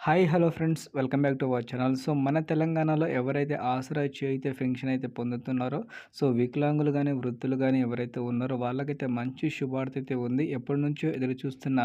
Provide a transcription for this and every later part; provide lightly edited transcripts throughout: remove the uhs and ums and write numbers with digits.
Hi hello friends welcome back to our channel. So మన తెలంగాణలో ఎవరైతే ఆసరా చేయితే పెన్షన్ అయితే పొందుతున్నారో, సో వికలాంగులు కానీ వృద్ధులు కానీ ఎవరైతే ఉన్నారో వాళ్ళకైతే మంచి శుభార్త అయితే ఉంది. ఎప్పటి నుంచో ఎదురు చూస్తున్న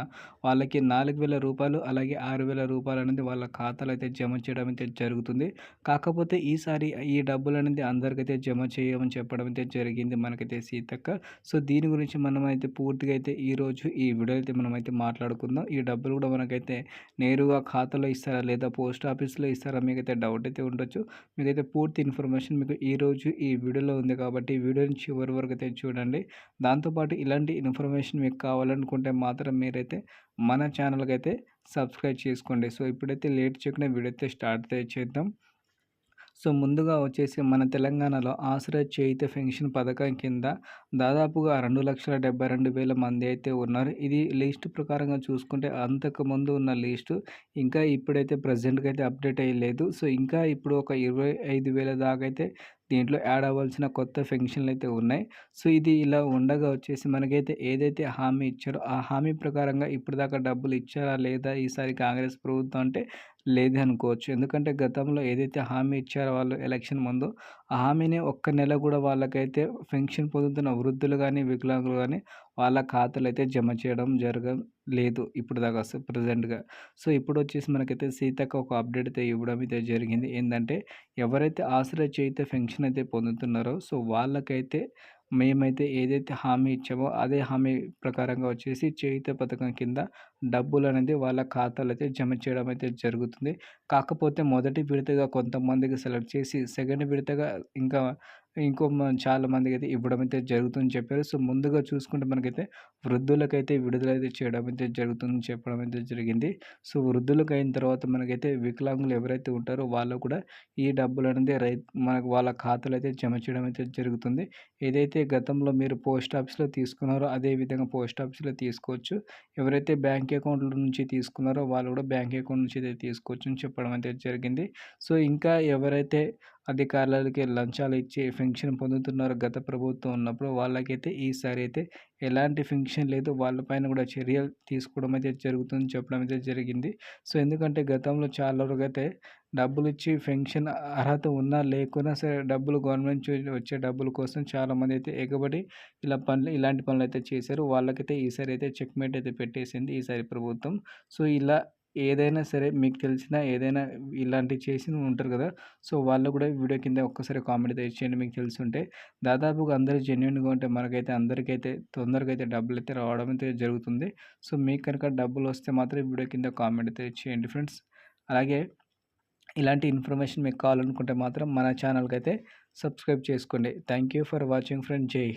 వాళ్ళకి 4,000 రూపాయలు అలాగే 6,000 రూపాయలు అనేది వాళ్ళ ఖాతాలో అయితే జమ చేయడం అయితే జరుగుతుంది. కాకపోతే ఈసారి ఈ డబ్బులు అనేది అందరికైతే జమ చేయమని చెప్పడం అయితే జరిగింది మనకైతే సీతక్క. సో దీని గురించి మనమైతే పూర్తిగా అయితే ఈరోజు ఈ వీడియో అయితే మనమైతే మాట్లాడుకుందాం. ఈ డబ్బులు కూడా మనకైతే నేరుగా ఖాతాలో ఇస్తారా లేదా పోస్ట్ ఆఫీస్లో ఇస్తారా మీకైతే డౌట్ అయితే ఉండొచ్చు. మీకైతే పూర్తి ఇన్ఫర్మేషన్ మీకు ఈరోజు ఈ వీడియోలో ఉంది కాబట్టి ఈ వీడియోని చివరి వరకు అయితే చూడండి. దాంతోపాటు ఇలాంటి ఇన్ఫర్మేషన్ మీకు కావాలనుకుంటే మాత్రం మీరైతే మన ఛానల్కి అయితే సబ్స్క్రైబ్ చేసుకోండి. సో ఇప్పుడైతే లేట్ చేయకుండా వీడియో అయితే స్టార్ట్ అయితే చేద్దాం. సో ముందుగా వచ్చేసి మన తెలంగాణలో ఆసరా చేయుత పెన్షన్ పథకం కింద దాదాపుగా 2,72,000 మంది అయితే ఉన్నారు. ఇది లిస్ట్ ప్రకారంగా చూసుకుంటే అంతకుముందు ఉన్న లిస్టు ఇంకా ఇప్పుడైతే ప్రెజెంట్‌గా అయితే అప్డేట్ అయ్యలేదు. సో ఇంకా ఇప్పుడు ఒక 25,000 దాకా అయితే దీంట్లో యాడ్ అవ్వాల్సిన కొత్త పెన్షన్లు అయితే ఉన్నాయి. సో ఇది ఇలా ఉండగా వచ్చేసి మనకైతే ఏదైతే హామీ ఇచ్చారో ఆ హామీ ప్రకారంగా ఇప్పటిదాకా డబ్బులు ఇచ్చారా లేదా ఈసారి కాంగ్రెస్ ప్రభుత్వం అంటే లేదే అనుకోవచ్చు. ఎందుకంటే గతంలో ఏదైతే హామీ ఇచ్చారో వాళ్ళు ఎలక్షన్ ముందు, ఆ హామీని ఒక్క నెల కూడా వాళ్ళకైతే పెన్షన్ పొందుతున్న వృద్ధులు గానీ, వికలాంగులు గానీ వాళ్ళ ఖాతాలో అయితే జమ చేయడం లేదు ఇప్పటిదాకా ప్రెజెంట్‌గా. సో ఇప్పుడొచ్చేసి మనకైతే సీతక్క ఒక అప్డేట్ అయితే ఇవ్వడం అయితే జరిగింది. ఏందంటే ఎవరైతే ఆసరా చేయుత పెన్షన్ అయితే పొందుతున్నారో సో వాళ్ళకైతే మేమైతే ఏదైతే హామీ ఇచ్చామో అదే హామీ ప్రకారంగా వచ్చేసి చేయూత పథకం కింద డబ్బులనేది వాళ్ళ ఖాతాలో అయితే జమ చేయడం అయితే జరుగుతుంది. కాకపోతే మొదటి విడతగా కొంతమందికి సెలెక్ట్ చేసి సెకండ్ విడతగా ఇంకా చాలా మందికైతే ఇవ్వడం అయితే జరుగుతుందని చెప్పారు. సో ముందుగా చూసుకుంటే మనకైతే వృద్ధులకైతే విడుదలైతే చేయడం అయితే జరుగుతుందని చెప్పడం అయితే జరిగింది. సో వృద్ధులకయిన తర్వాత మనకైతే వికలాంగులు ఎవరైతే ఉంటారో వాళ్ళు కూడా ఈ డబ్బులనేది మనకు వాళ్ళ ఖాతాలో అయితే జమ చేయడం అయితే జరుగుతుంది. ఏదైతే గతంలో మీరు పోస్ట్ ఆఫీస్‌లో తీసుకున్నారో అదే విధంగా పోస్ట్ ఆఫీస్‌లో తీసుకోవచ్చు. ఎవరైతే బ్యాంక్ అకౌంట్‌ల నుంచి తీసుకున్నారో వాళ్ళు కూడా బ్యాంక్ అకౌంట్ నుంచి అయితే తీసుకోవచ్చు అని చెప్పడం అయితే జరిగింది. సో ఇంకా ఎవరైతే అధికారులకి లంచాలు ఇచ్చి పెన్షన్ పొందుతున్నారో గత ప్రభుత్వం ఉన్నప్పుడు వాళ్ళకైతే ఈసారి అయితే ఎలాంటి పెన్షన్ లేదు. వాళ్ళ పైన కూడా చర్యలు తీసుకోవడం అయితే జరుగుతుందని చెప్పడం అయితే జరిగింది. సో ఎందుకంటే గతంలో చాలా వరకైతే డబ్బులిచ్చి పెన్షన్ అర్హత ఉన్నా లేకున్నా సరే డబ్బులు గవర్నమెంట్ నుంచి వచ్చే డబ్బుల కోసం చాలామంది అయితే ఎగబడి ఇలాంటి పనులైతే చేశారు. వాళ్ళకైతే ఈసారి అయితే చెక్‌మేట్ అయితే పెట్టేసింది ఈసారి ప్రభుత్వం. సో ఇలా ఏదైనా సరే మీకు తెలిసిన ఏదైనా ఇలాంటివి చేసి ఉంటారు కదా! సో వాళ్ళు కూడా వీడియో కింద ఒక్కసారి కామెంట్ అయితే ఇచ్చేయండి మీకు తెలిసుంటే. దాదాపుగా అందరూ జెన్యూన్‌గా ఉంటే మనకైతే అందరికైతే తొందరగా అయితే డబ్బులైతే రావడం అయితే జరుగుతుంది. సో మీకు కనుక డబ్బులొస్తే మాత్రం వీడియో కింద కామెంట్ అయితే చేయండి ఫ్రెండ్స్. అలాగే ఇలాంటి ఇన్ఫర్మేషన్ మీకు కావాలనుకుంటే మాత్రం మన ఛానల్‌కైతే సబ్స్క్రైబ్ చేసుకోండి. Thank you for watching friends. జై హింద్.